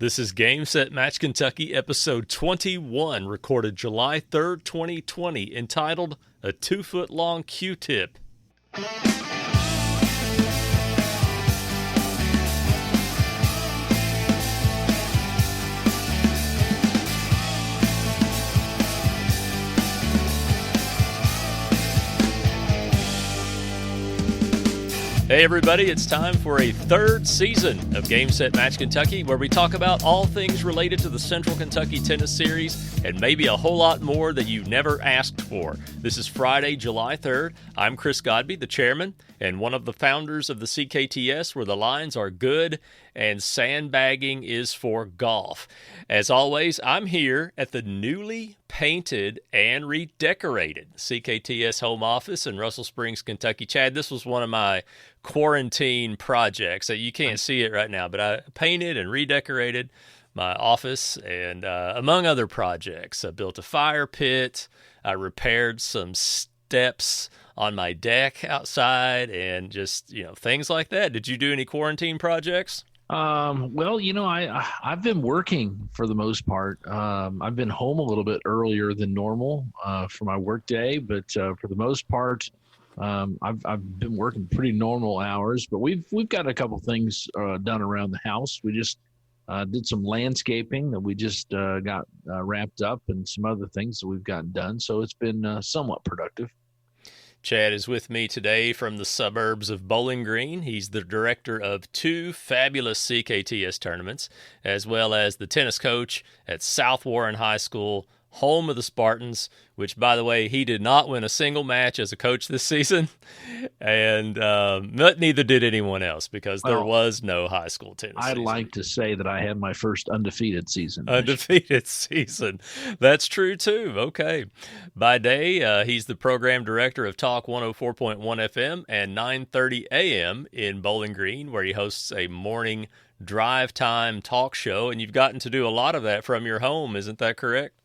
This is Game Set Match Kentucky episode 21, recorded July 3rd, 2020, entitled A 2-Foot-Long Q-Tip. Hey everybody, it's time for a third season of Game Set Match Kentucky, where we talk about all things related to the Central Kentucky Tennis Series and maybe a whole lot more that you never asked for. This is Friday, July 3rd. I'm Chris Godby, the chairman and one of the founders of the CKTS, where the lines are good and sandbagging is for golf. As always, I'm here at the newly painted and redecorated CKTS home office in Russell Springs, Kentucky. Chad, this was one of my quarantine projects. You can't see it right now, but I painted and redecorated my office and among other projects. I built a fire pit. I repaired some steps on my deck outside and just, things like that. Did you do any quarantine projects? I've been working for the most part. I've been home a little bit earlier than normal for my work day, but for the most part, I've been working pretty normal hours. But we've got a couple things done around the house. We just did some landscaping that we just got wrapped up, and some other things that we've gotten done. So it's been somewhat productive. Chad is with me today from the suburbs of Bowling Green. He's the director of two fabulous CKTS tournaments, as well as the tennis coach at South Warren High School, home of the Spartans, which, by the way, he did not win a single match as a coach this season, and neither did anyone else, because there was no high school tennis I'd season. like to say that I had my first undefeated season. Undefeated season. That's true, too. Okay. By day, he's the program director of Talk 104.1 FM and 9:30 a.m. in Bowling Green, where he hosts a morning drive time talk show, and you've gotten to do a lot of that from your home. Isn't that correct?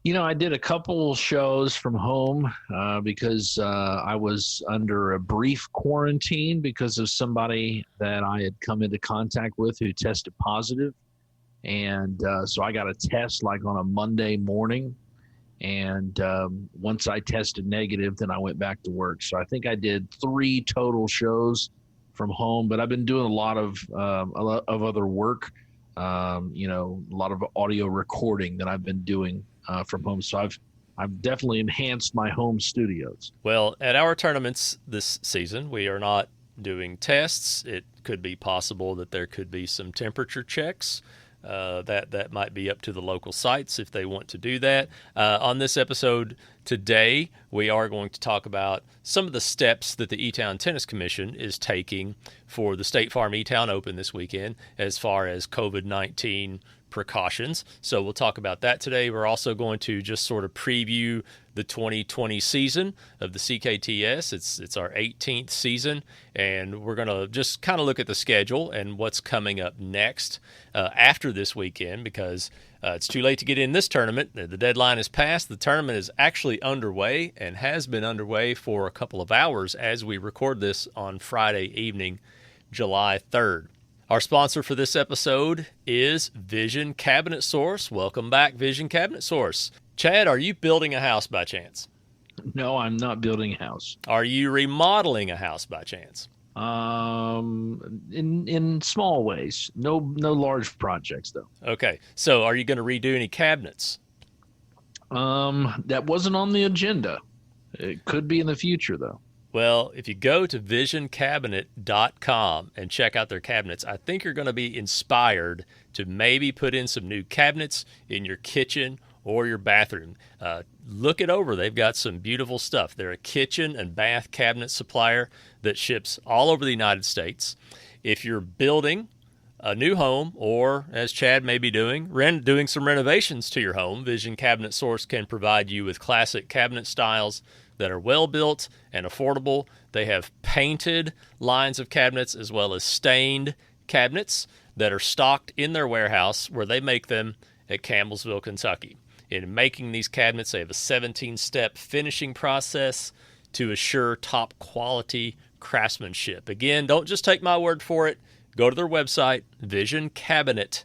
I did a couple shows from home because I was under a brief quarantine because of somebody that I had come into contact with who tested positive. And so I got a test like on a Monday morning. And once I tested negative, then I went back to work. So I think I did 3 total shows from home, but I've been doing a lot of other work, a lot of audio recording that I've been doing from home. So I've definitely enhanced my home studios. Well, at our tournaments this season, we are not doing tests. It could be possible that there could be some temperature checks. That might be up to the local sites if they want to do that. On this episode today, we are going to talk about some of the steps that the E-Town Tennis Commission is taking for the State Farm E-Town Open this weekend as far as COVID-19 precautions. So we'll talk about that today. We're also going to just sort of preview the 2020 season of the CKTS. It's our 18th season, and we're going to just kind of look at the schedule and what's coming up next after this weekend, because it's too late to get in this tournament. The deadline is passed. The tournament is actually underway and has been underway for a couple of hours as we record this on Friday evening, July 3rd. Our sponsor for this episode is Vision Cabinet Source. Welcome back, Vision Cabinet Source. Chad, are you building a house by chance? No, I'm not building a house. Are you remodeling a house by chance? In small ways. No large projects though. Okay. So are you going to redo any cabinets? That wasn't on the agenda. It could be in the future though. Well, if you go to visioncabinet.com and check out their cabinets, I think you're going to be inspired to maybe put in some new cabinets in your kitchen or your bathroom. Look it over. They've got some beautiful stuff. They're a kitchen and bath cabinet supplier that ships all over the United States. If you're building a new home, or as Chad may be doing some renovations to your home, Vision Cabinet Source can provide you with classic cabinet styles that are well built and affordable. They have painted lines of cabinets as well as stained cabinets that are stocked in their warehouse where they make them at Campbellsville, Kentucky. In making these cabinets, they have a 17-step finishing process to assure top quality craftsmanship. Again, don't just take my word for it. Go to their website, visioncabinet.com.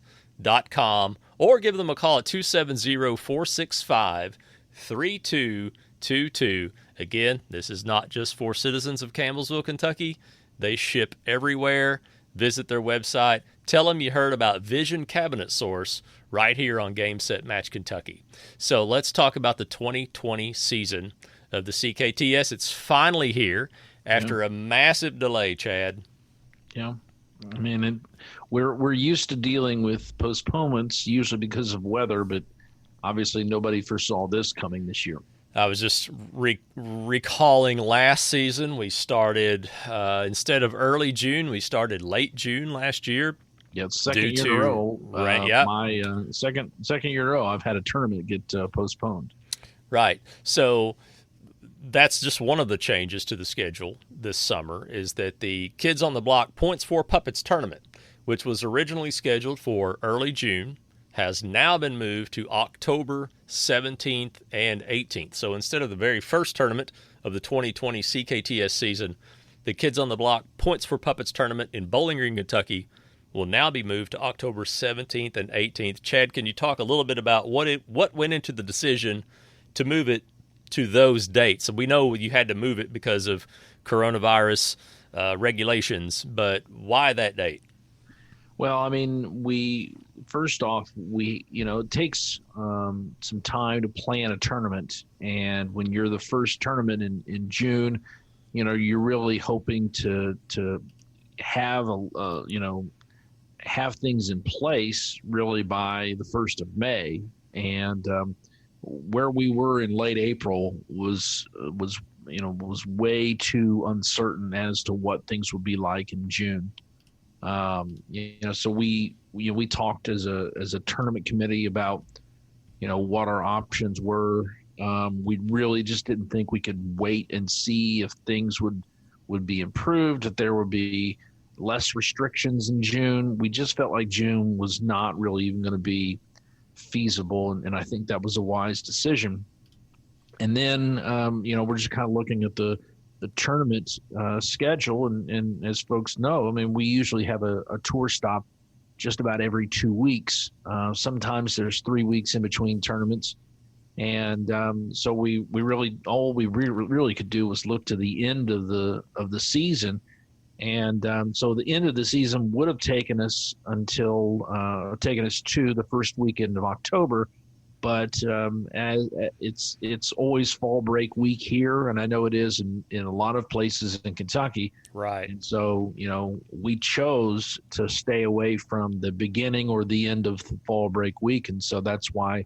or give them a call at 270-465-3222. Again, this is not just for citizens of Campbellsville, Kentucky. They ship everywhere. Visit their website. Tell them you heard about Vision Cabinet Source right here on Game Set Match Kentucky. So let's talk about the 2020 season of the CKTS. It's finally here after a massive delay, Chad. Yeah. I mean, we're used to dealing with postponements, usually because of weather, but obviously nobody foresaw this coming this year. I was just recalling last season. We started, instead of early June, we started late June last year. Yeah, it's second year in a row. My second year in a row, I've had a tournament get postponed. Right. So that's just one of the changes to the schedule this summer, is that the Kids on the Block Points for Puppets tournament, which was originally scheduled for early June, has now been moved to October 17th and 18th. So instead of the very first tournament of the 2020 CKTS season, the Kids on the Block Points for Puppets tournament in Bowling Green, Kentucky will now be moved to October 17th and 18th. Chad, can you talk a little bit about what went into the decision to move it to those dates? So we know you had to move it because of coronavirus regulations, but why that date? Well, I mean, first off, it takes some time to plan a tournament, and when you're the first tournament in June, you're really hoping to have have things in place really by the 1st of May, and where we were in late April was way too uncertain as to what things would be like in June. So we talked as a tournament committee about what our options were. We really just didn't think we could wait and see if things would be improved, that there would be less restrictions in June. We just felt like June was not really even going to be feasible, and I think that was a wise decision. And then we're just kind of looking at the tournament schedule, and as folks know, I mean, we usually have a tour stop just about every 2 weeks. Sometimes there's 3 weeks in between tournaments, and so we really could do was look to the end of the season. And so the end of the season would have taken us to the first weekend of October, but as it's always fall break week here, and I know it is in a lot of places in Kentucky. Right. And so we chose to stay away from the beginning or the end of the fall break week, and so that's why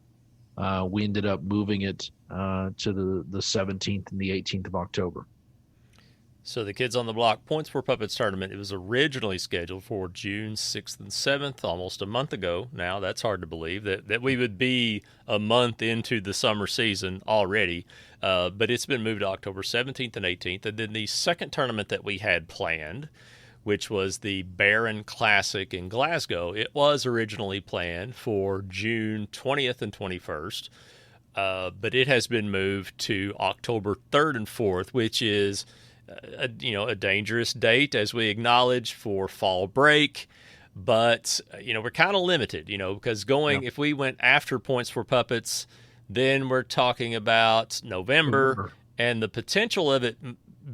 we ended up moving it to the 17th and the 18th of October. So the Kids on the Block Points for Puppets tournament, it was originally scheduled for June 6th and 7th, almost a month ago. Now, that's hard to believe that we would be a month into the summer season already. But it's been moved to October 17th and 18th. And then the second tournament that we had planned, which was the Barron Classic in Glasgow, it was originally planned for June 20th and 21st. But it has been moved to October 3rd and 4th, which is a dangerous date, as we acknowledge, for fall break. But we're kind of limited, because if we went after Points for Puppets, then we're talking about November and the potential of it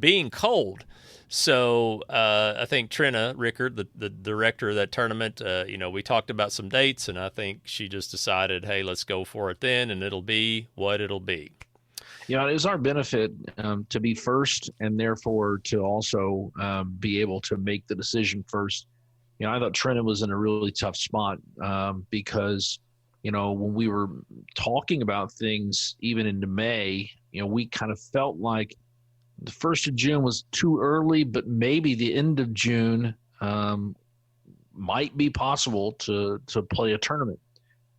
being cold. So I think Trina Rickard, the director of that tournament, we talked about some dates, and I think she just decided, hey, let's go for it then, and it'll be what it'll be. It was our benefit to be first, and therefore to also be able to make the decision first. I thought Trina was in a really tough spot because, when we were talking about things even into May, we kind of felt like the 1st of June was too early, but maybe the end of June might be possible to play a tournament.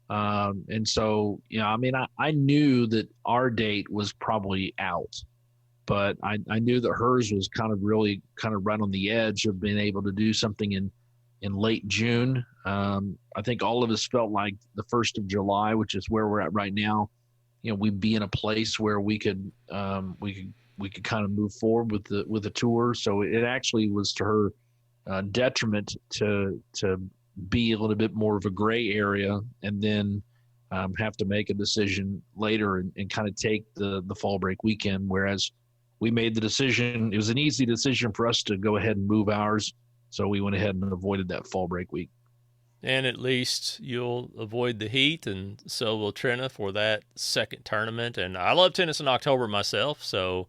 And so, I knew that our date was probably out, but I knew that hers was kind of right on the edge of being able to do something in late June. I think all of us felt like the 1st of July, which is where we're at right now, we'd be in a place where we could kind of move forward with the tour. So it actually was to her detriment to be a little bit more of a gray area, and then have to make a decision later and kind of take the fall break weekend. Whereas we made the decision, it was an easy decision for us to go ahead and move ours. So we went ahead and avoided that fall break week. And at least you'll avoid the heat, and so will Trina for that second tournament. And I love tennis in October myself, so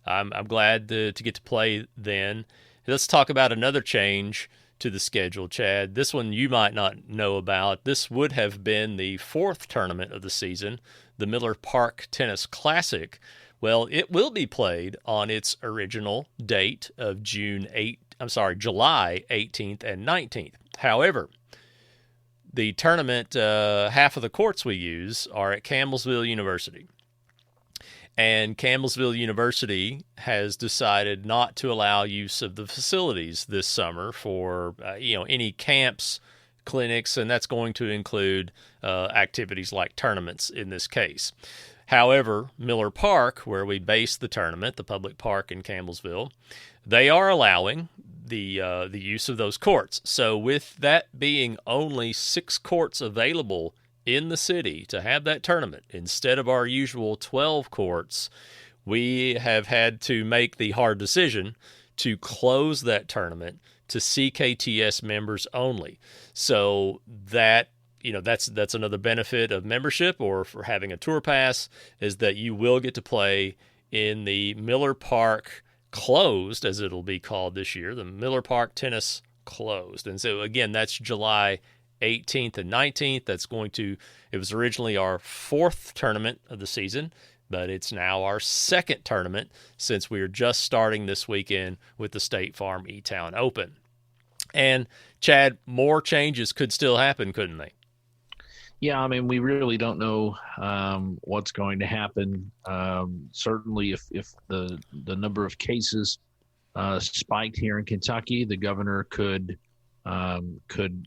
I'm glad to get to play then. Let's talk about another change to the schedule, Chad. This one you might not know about. This would have been the fourth tournament of the season, the Miller Park Tennis Classic. Well, it will be played on its original date of July 18th and 19th. However, the tournament, half of the courts we use are at Campbellsville University. And Campbellsville University has decided not to allow use of the facilities this summer for any camps, clinics, and that's going to include activities like tournaments in this case. However, Miller Park, where we base the tournament, the public park in Campbellsville, they are allowing the use of those courts. So with that being only 6 courts available in the city to have that tournament, instead of our usual 12 courts, we have had to make the hard decision to close that tournament to CKTS members only. So that's another benefit of membership or for having a tour pass, is that you will get to play in the Miller Park Closed, as it'll be called this year, the Miller Park Tennis Closed. And so again, that's July 18th and 19th. It was originally our 4th tournament of the season, but it's now our 2nd tournament since we are just starting this weekend with the State Farm E-Town Open. And Chad, more changes could still happen, couldn't they? Yeah, I mean, we really don't know what's going to happen. Certainly, if the number of cases spiked here in Kentucky, the governor could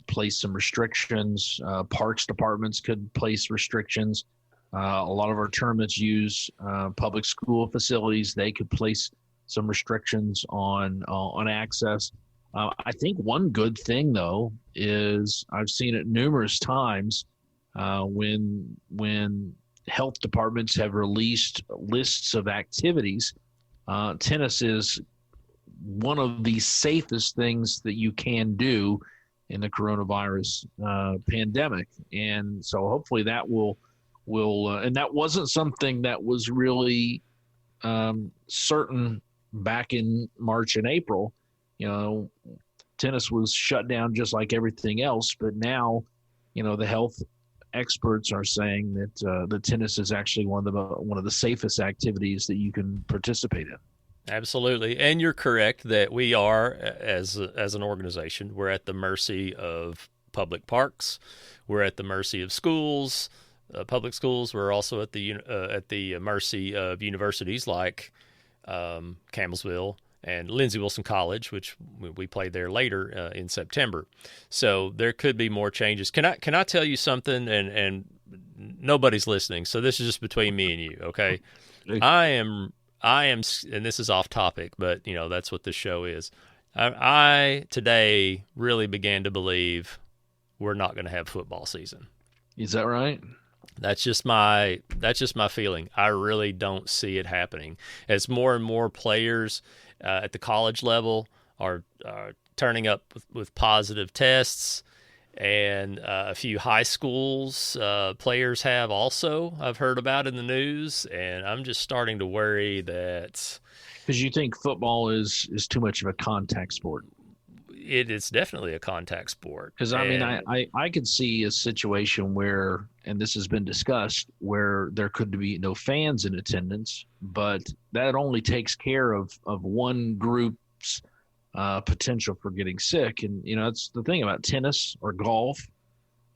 place some restrictions. Parks departments could place restrictions. A lot of our tournaments use public school facilities. They could place some restrictions on access. I think one good thing, though, is I've seen it numerous times when health departments have released lists of activities. Tennis is one of the safest things that you can do in the coronavirus pandemic. And so hopefully that will and that wasn't something that was really certain back in March and April. Tennis was shut down just like everything else, but now, the health experts are saying that the tennis is actually one of the safest activities that you can participate in. Absolutely. And you're correct that we are, as an organization, we're at the mercy of public parks. We're at the mercy of schools, public schools. We're also at the mercy of universities like Campbellsville and Lindsey Wilson College, which we played there later in September. So there could be more changes. Can I tell you something? And nobody's listening, so this is just between me and you, okay? I am, and this is off topic, but that's what this show is. I today really began to believe we're not going to have football season. Is that right? That's just my feeling. I really don't see it happening as more and more players at the college level are turning up with positive tests, and a few high schools players have also, I've heard about in the news, and I'm just starting to worry that because you think football is too much of a contact sport. It is definitely a contact sport. Because I could see a situation where, and this has been discussed, where there could be no fans in attendance, but that only takes care of one group's potential for getting sick. And it's the thing about tennis or golf,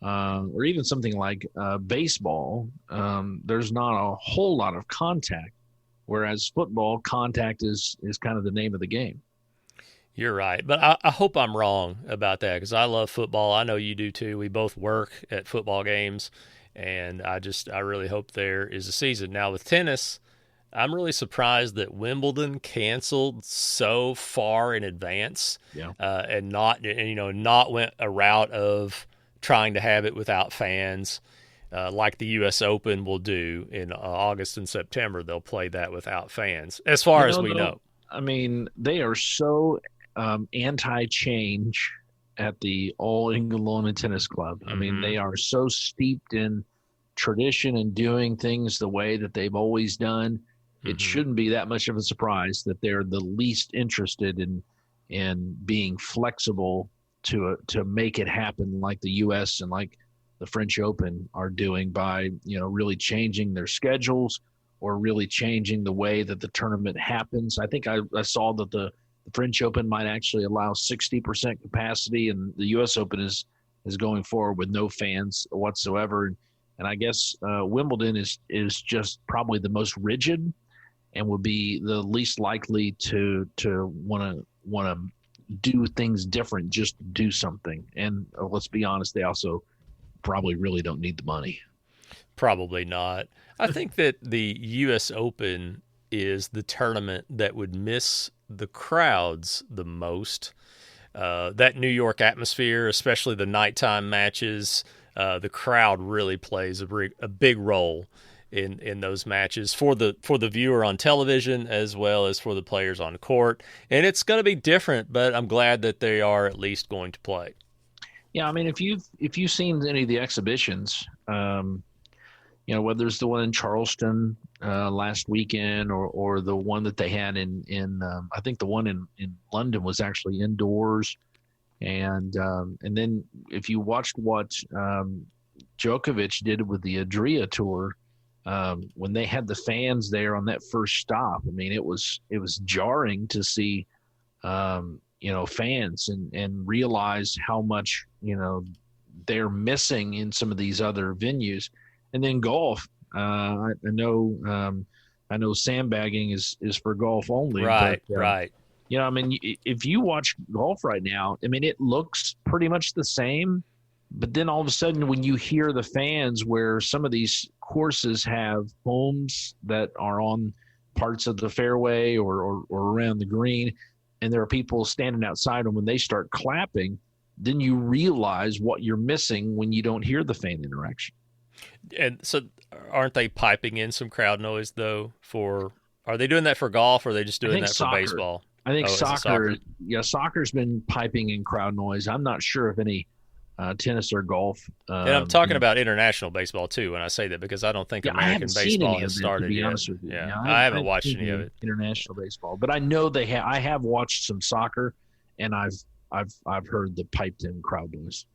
or even something like baseball. There's not a whole lot of contact, whereas football, contact is kind of the name of the game. You're right. But I hope I'm wrong about that, because I love football. I know you do too. We both work at football games, and I really hope there is a season. Now with tennis, I'm really surprised that Wimbledon canceled so far in advance, Yeah. and not went a route of trying to have it without fans, like the U.S. Open will do in August and September. They'll play that without fans, as far as we Though, know. I mean, they are so anti-change at the All England Lawn and Tennis Club. I mean, Mm-hmm. they are so steeped in tradition and doing things the way that they've always done. It Mm-hmm. shouldn't be that much of a surprise that they're the least interested in being flexible to make it happen, like the U.S. and like the French Open are doing by really changing their schedules or really changing the way that the tournament happens. I think I saw that the French Open might actually allow 60% capacity, and the U.S. Open is going forward with no fans whatsoever. And I guess Wimbledon is just probably the most rigid and would be the least likely to want to do things different just to do something. And let's be honest, they also probably really don't need the money. Probably not. I think that the U.S. Open is the tournament that would miss the crowds the most. That New York atmosphere, especially the nighttime matches, the crowd really plays a big role in those matches for the viewer on television as well as for the players on court. And it's going to be different, but I'm glad that they are at least going to play. Yeah, I mean, if you've seen any of the exhibitions, whether it's the one in Charleston last weekend or the one that they had in I think the one in London was actually indoors, and then if you watched what Djokovic did with the Adria Tour when they had the fans there on that first stop, I mean it was jarring to see fans and realize how much they're missing in some of these other venues. And then golf, I know sandbagging is for golf only, Right, but right. I mean, if you watch golf right now, I mean, it looks pretty much the same, but then all of a sudden, when you hear the fans, where some of these courses have homes that are on parts of the fairway or around the green, and there are people standing outside, and when they start clapping, then you realize what you're missing when you don't hear the fan interaction. And so, aren't they piping in some crowd noise though? Are they doing that for golf, or are they just I doing think that for soccer. baseball? I think Oh, is it soccer. soccer? Yeah, soccer's been piping in crowd noise. I'm not sure if any tennis or golf. And I'm talking about international baseball too when I say that, because I don't think Yeah, I American haven't seen baseball any has of it, to started be yet. honest with you. Yeah, Yeah, I I haven't haven't watched seen any of any it. international baseball, but I know they have. I have watched some soccer, and I've heard the piped in crowd noise.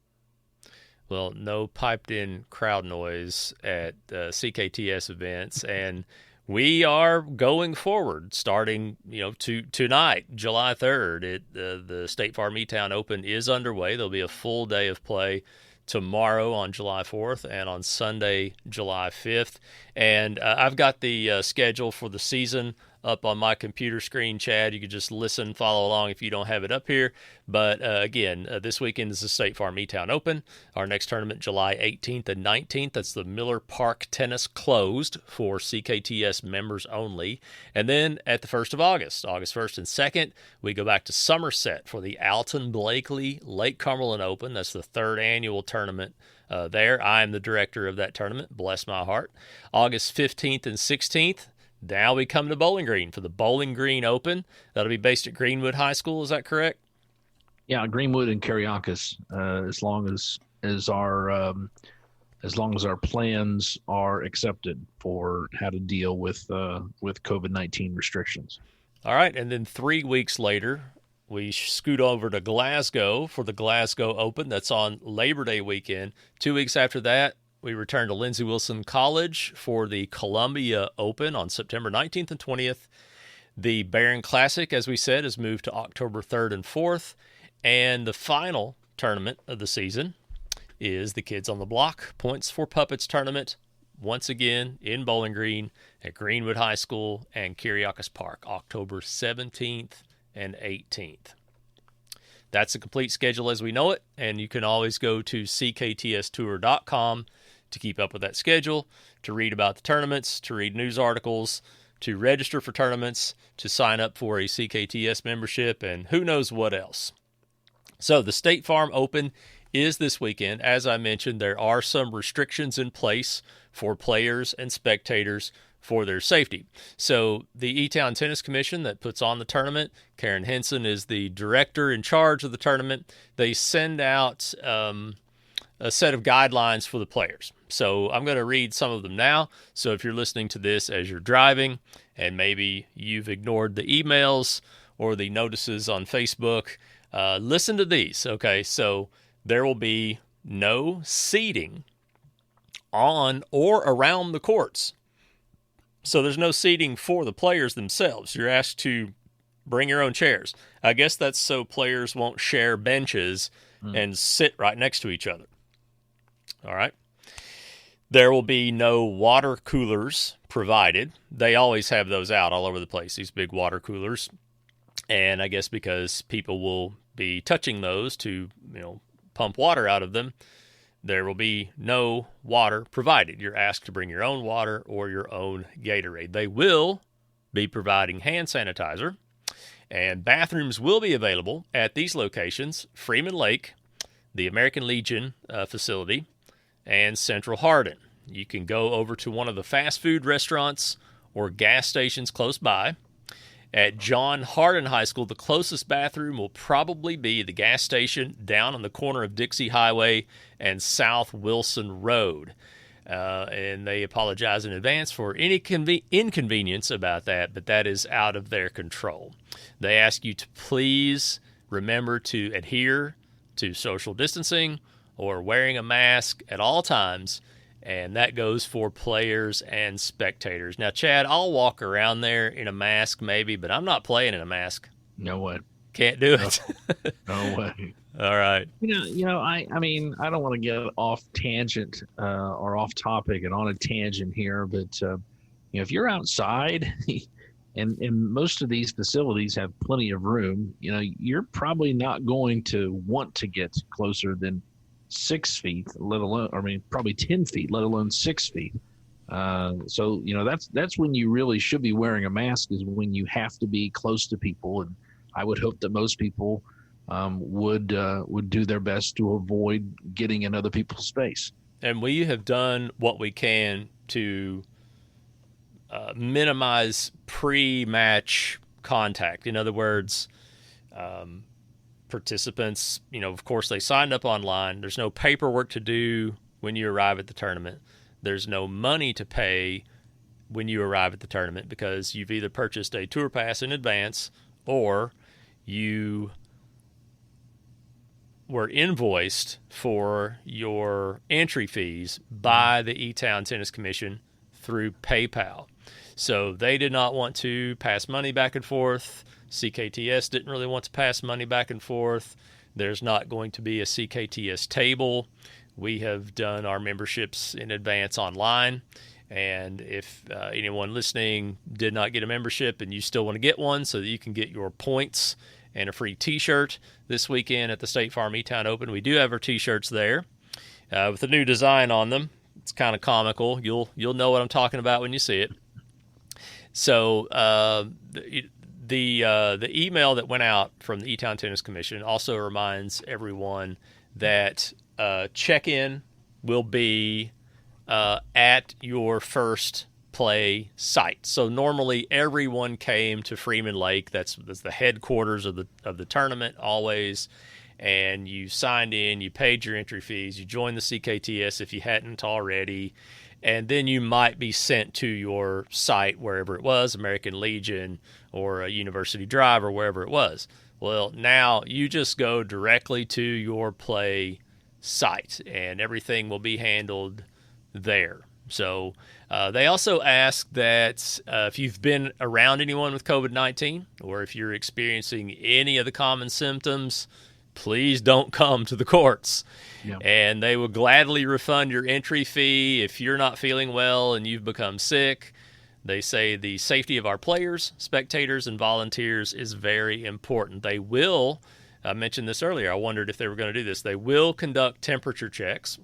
Well, no piped in crowd noise at CKTS events, and we are going forward starting tonight, July 3rd. The State Farm E-Town Open is underway. There'll be a full day of play tomorrow on July 4th and on Sunday, July 5th. And I've got the schedule for the season up on my computer screen, Chad. You can just listen, follow along if you don't have it up here. But again, this weekend is the State Farm E-Town Open. Our next tournament, July 18th and 19th. That's the Miller Park Tennis closed for CKTS members only. And then at the 1st of August, August 1st and 2nd, we go back to Somerset for the Alton Blakely Lake Cumberland Open. That's the third annual tournament there. I am the director of that tournament. Bless my heart. August 15th and 16th. Now we come to Bowling Green for the Bowling Green Open. That'll be based at Greenwood High School. Is that correct? Yeah, Greenwood and Caracas, as long as our plans are accepted for how to deal with COVID-19 restrictions. All right, and then 3 weeks later, we scoot over to Glasgow for the Glasgow Open. That's on Labor Day weekend. 2 weeks after that, we return to Lindsey Wilson College for the Columbia Open on September 19th and 20th. The Barron Classic, as we said, is moved to October 3rd and 4th. And the final tournament of the season is the Kids on the Block Points for Puppets tournament, once again in Bowling Green at Greenwood High School and Kyriakis Park, October 17th and 18th. That's the complete schedule as we know it, and you can always go to cktstour.com to keep up with that schedule, to read about the tournaments, to read news articles, to register for tournaments, to sign up for a CKTS membership, and who knows what else. So the State Farm Open is this weekend. As I mentioned, there are some restrictions in place for players and spectators for their safety. So the E-Town Tennis Commission that puts on the tournament, Karen Henson is the director in charge of the tournament. They send out a set of guidelines for the players. So I'm going to read some of them now. So if you're listening to this as you're driving and maybe you've ignored the emails or the notices on Facebook, listen to these. Okay, so there will be no seating on or around the courts. So there's no seating for the players themselves. You're asked to bring your own chairs. I guess that's so players won't share benches and sit right next to each other. All right. There will be no water coolers provided. They always have those out all over the place, these big water coolers. And I guess because people will be touching those to, pump water out of them, there will be no water provided. You're asked to bring your own water or your own Gatorade. They will be providing hand sanitizer, and bathrooms will be available at these locations: Freeman Lake, the American Legion facility, and Central Hardin. You can go over to one of the fast food restaurants or gas stations close by. At John Hardin High School, the closest bathroom will probably be the gas station down on the corner of Dixie Highway and South Wilson Road. And they apologize in advance for any inconvenience about that, but that is out of their control. They ask you to please remember to adhere to social distancing or wearing a mask at all times, and that goes for players and spectators. Now, Chad, I'll walk around there in a mask maybe, but I'm not playing in a mask. No way. Can't do it. No way. All right. I mean, I don't want to get off tangent or off topic and on a tangent here, but if you're outside and most of these facilities have plenty of room, you're probably not going to want to get closer than 6 feet, probably 10 feet, let alone 6 feet. So that's when you really should be wearing a mask, is when you have to be close to people. And I would hope that most people would do their best to avoid getting in other people's space. And we have done what we can to minimize pre-match contact. In other words, participants, of course, they signed up online. There's no paperwork to do when you arrive at the tournament. There's no money to pay when you arrive at the tournament, because you've either purchased a tour pass in advance or you were invoiced for your entry fees by the E-Town Tennis Commission through PayPal. So they did not want to pass money back and forth. CKTS didn't really want to pass money back and forth. There's not going to be a CKTS table. We have done our memberships in advance online. And if anyone listening did not get a membership and you still want to get one so that you can get your points and a free T-shirt this weekend at the State Farm E-Town Open, we do have our T-shirts there with a new design on them. It's kind of comical. You'll know what I'm talking about when you see it. So the email that went out from the E-Town Tennis Commission also reminds everyone that check-in will be at your first play site. So normally everyone came to Freeman Lake. That's the headquarters of the tournament always. And you signed in, you paid your entry fees, you joined the CKTS if you hadn't already, and then you might be sent to your site wherever it was, American Legion or a University Drive or wherever it was. Well, now you just go directly to your play site, and everything will be handled there. So they also ask that if you've been around anyone with COVID-19 or if you're experiencing any of the common symptoms, please don't come to the courts. Yeah. And they will gladly refund your entry fee if you're not feeling well and you've become sick. They say the safety of our players, spectators, and volunteers is very important. They will, I mentioned this earlier, I wondered if they were going to do this, they will conduct temperature checks,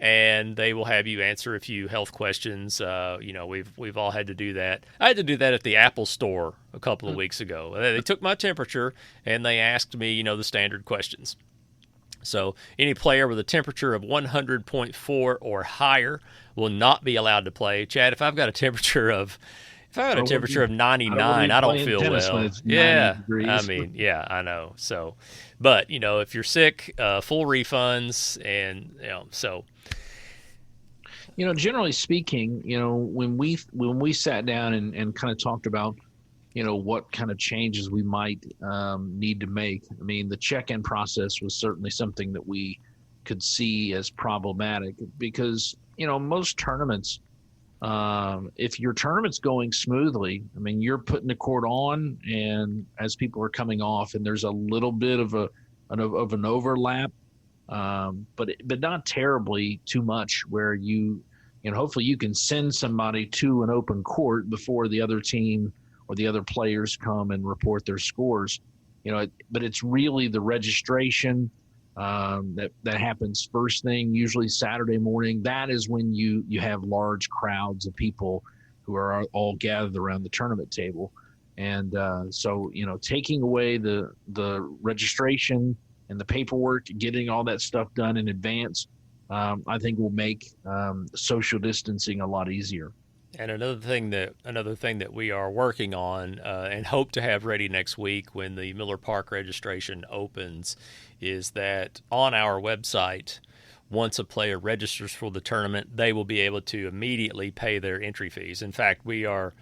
and they will have you answer a few health questions. We've all had to do that. I had to do that at the Apple Store a couple of weeks ago. They took my temperature and they asked me, the standard questions. So any player with a temperature of 100.4 or higher will not be allowed to play. Chad, if I've got a temperature of 99, I don't feel well. Yeah, I mean, yeah, I know. So, but if you're sick, full refunds, and so. Generally speaking, when we sat down and kind of talked about, what kind of changes we might need to make. I mean, the check-in process was certainly something that we could see as problematic because, most tournaments, if your tournament's going smoothly, I mean, you're putting the court on, and as people are coming off, and there's a little bit of an overlap, but not terribly too much, where hopefully you can send somebody to an open court before the other team or the other players come and report their scores. But it's really the registration that happens first thing, usually Saturday morning. That is when you have large crowds of people who are all gathered around the tournament table. And so taking away the registration and the paperwork, getting all that stuff done in advance, I think will make social distancing a lot easier. And another thing that we are working on and hope to have ready next week when the Miller Park registration opens is that on our website, once a player registers for the tournament, they will be able to immediately pay their entry fees. In fact, we are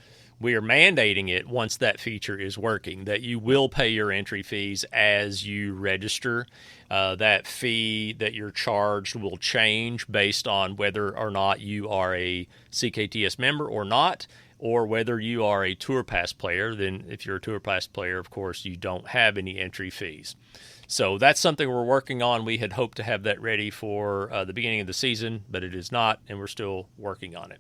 mandating it once that feature is working, that you will pay your entry fees as you register. That fee that you're charged will change based on whether or not you are a CKTS member or not, or whether you are a Tour Pass player. Then if you're a Tour Pass player, of course, you don't have any entry fees. So that's something we're working on. We had hoped to have that ready for the beginning of the season, but it is not, and we're still working on it.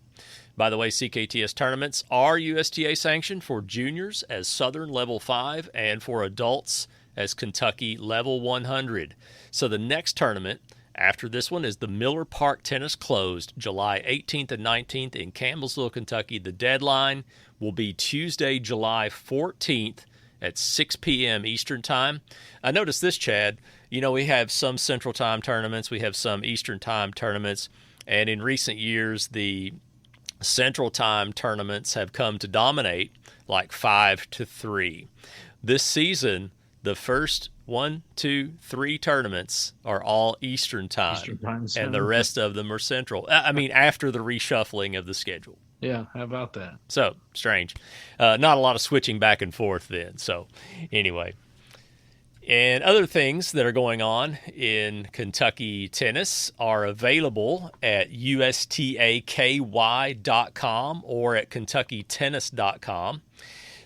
By the way, CKTS tournaments are USTA sanctioned for juniors as Southern Level 5 and for adults as Kentucky Level 100. So the next tournament after this one is the Miller Park Tennis Closed, July 18th and 19th in Campbellsville, Kentucky. The deadline will be Tuesday, July 14th at 6 p.m. Eastern Time. I noticed this, Chad. We have some Central Time tournaments. We have some Eastern Time tournaments. And in recent years, the Central Time tournaments have come to dominate like 5-3. This season, the first 1, 2, 3 tournaments are all Eastern Time and the rest of them are Central. I mean, after the reshuffling of the schedule. Yeah, how about that? So, strange. Not a lot of switching back and forth then. So, anyway. And other things that are going on in Kentucky tennis are available at USTAKY.com or at KentuckyTennis.com.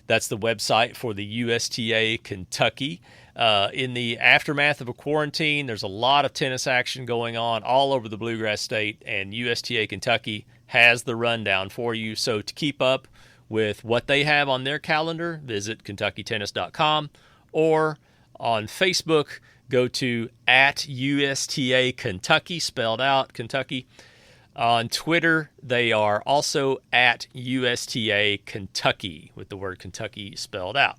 That's the website for the USTA Kentucky. In the aftermath of a quarantine, there's a lot of tennis action going on all over the Bluegrass State, and USTA Kentucky has the rundown for you. So to keep up with what they have on their calendar, visit KentuckyTennis.com, or on Facebook, go to @USTA Kentucky, spelled out Kentucky. On Twitter, they are also @USTA Kentucky with the word Kentucky spelled out.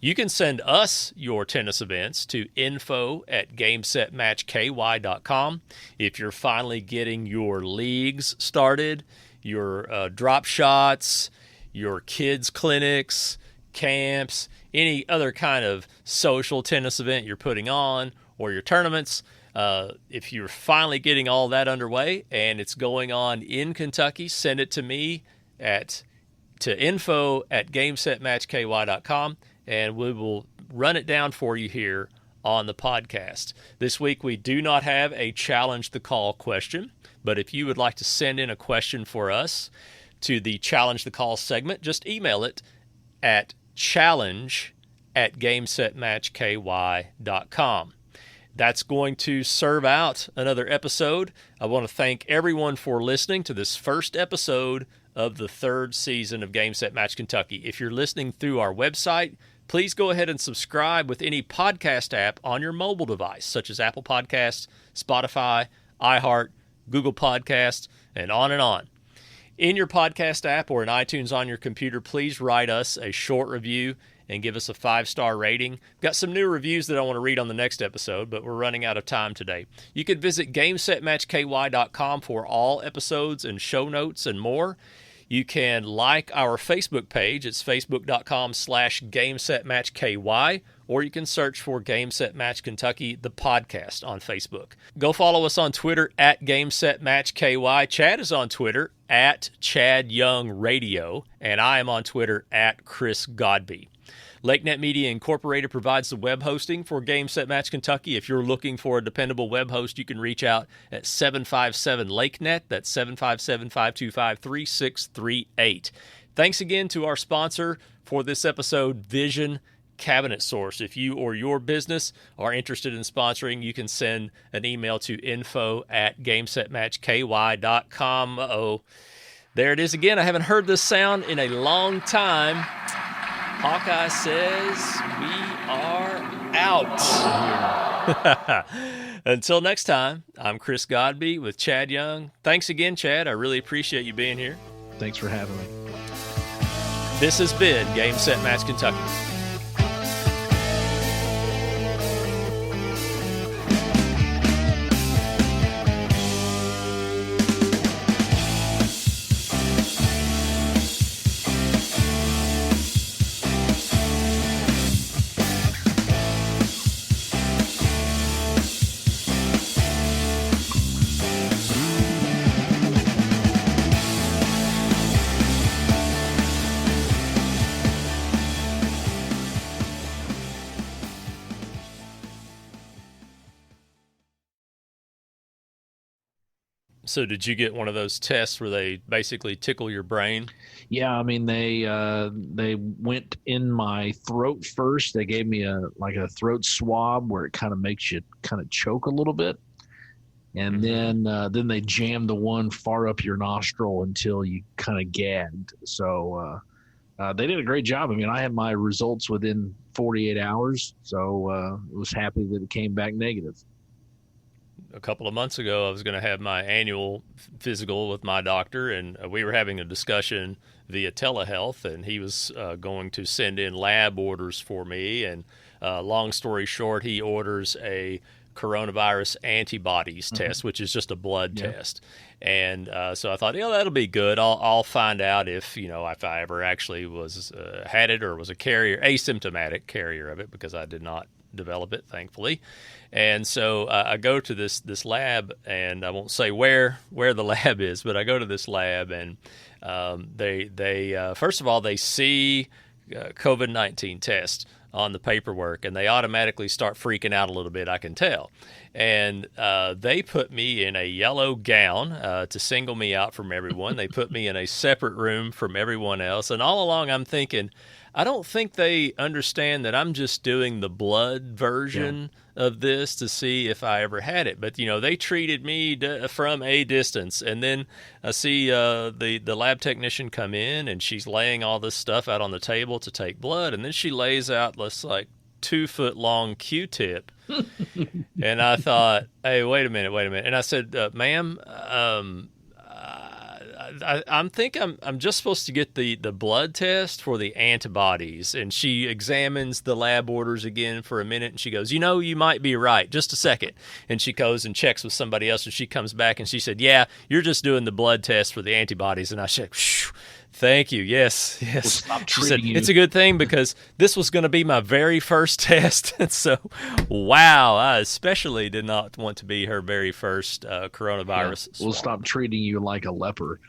You can send us your tennis events to info@gamesetmatchky.com. If you're finally getting your leagues started, your drop shots, your kids clinics, camps, any other kind of social tennis event you're putting on, or your tournaments, if you're finally getting all that underway and it's going on in Kentucky, send it to me to info@gamesetmatchky.com, and we will run it down for you here on the podcast. This week we do not have a Challenge the Call question, but if you would like to send in a question for us to the Challenge the Call segment, just email it at challenge@gamesetmatchky.com. That's going to serve out another episode. I want to thank everyone for listening to this first episode of the third season of Game Set Match Kentucky. If you're listening through our website, please go ahead and subscribe with any podcast app on your mobile device, such as Apple Podcasts, Spotify, iHeart, Google Podcasts, and on and on. In your podcast app or in iTunes on your computer, please write us a short review and give us a 5-star rating. We've got some new reviews that I want to read on the next episode, but we're running out of time today. You can visit GameSetMatchKY.com for all episodes and show notes and more. You can like our Facebook page. It's facebook.com/GameSetMatchKY, or you can search for Game Set Match Kentucky, the podcast, on Facebook. Go follow us on Twitter at GameSetMatchKY. Chad is on Twitter at ChadYoungRadio, and I am on Twitter at Chris Godby. LakeNet Media Incorporated provides the web hosting for Game Set Match Kentucky. If you're looking for a dependable web host, you can reach out at 757-LakeNet. That's 757-525-3638. Thanks again to our sponsor for this episode, Vision Cabinet Source. If you or your business are interested in sponsoring, you can send an email to info@gamesetmatchky.com. Uh-oh. There it is again. I haven't heard this sound in a long time. Hawkeye says we are out. Until next time, I'm Chris Godby with Chad Young. Thanks again, Chad. I really appreciate you being here. Thanks for having me. This has been Game Set Match Kentucky. So did you get one of those tests where they basically tickle your brain? Yeah, I mean they went in my throat first. They gave me a throat swab where it kind of makes you kind of choke a little bit, and then they jammed the one far up your nostril until you kind of gagged. So they did a great job. I mean, I had my results within 48 hours, so I was happy that it came back negative. A couple of months ago, I was going to have my annual physical with my doctor, and we were having a discussion via telehealth, and he was going to send in lab orders for me. And long story short, he orders a coronavirus antibodies test, which is just a blood test. And so I thought, that'll be good. I'll find out if I ever actually was had it or was a carrier, asymptomatic carrier of it, because I did not develop it, thankfully. And so I go to this lab, and I won't say where the lab is, but I go to this lab, and they first of all, they see COVID-19 test on the paperwork, and they automatically start freaking out a little bit, I can tell. And they put me in a yellow gown to single me out from everyone. They put me in a separate room from everyone else. And all along I'm thinking, I don't think they understand that I'm just doing the blood version of this to see if I ever had it. But, they treated me from a distance. And then I see the lab technician come in, and she's laying all this stuff out on the table to take blood. And then she lays out this 2-foot-long Q-tip. And I thought, hey, wait a minute. And I said, ma'am, I'm just supposed to get the blood test for the antibodies. And she examines the lab orders again for a minute, and she goes, you might be right. Just a second. And she goes and checks with somebody else, and she comes back and she said, yeah, you're just doing the blood test for the antibodies. And I said, thank you. Yes. She said, it's a good thing because this was going to be my very first test. And so, wow, I especially did not want to be her very first coronavirus swab. We'll stop treating you like a leper.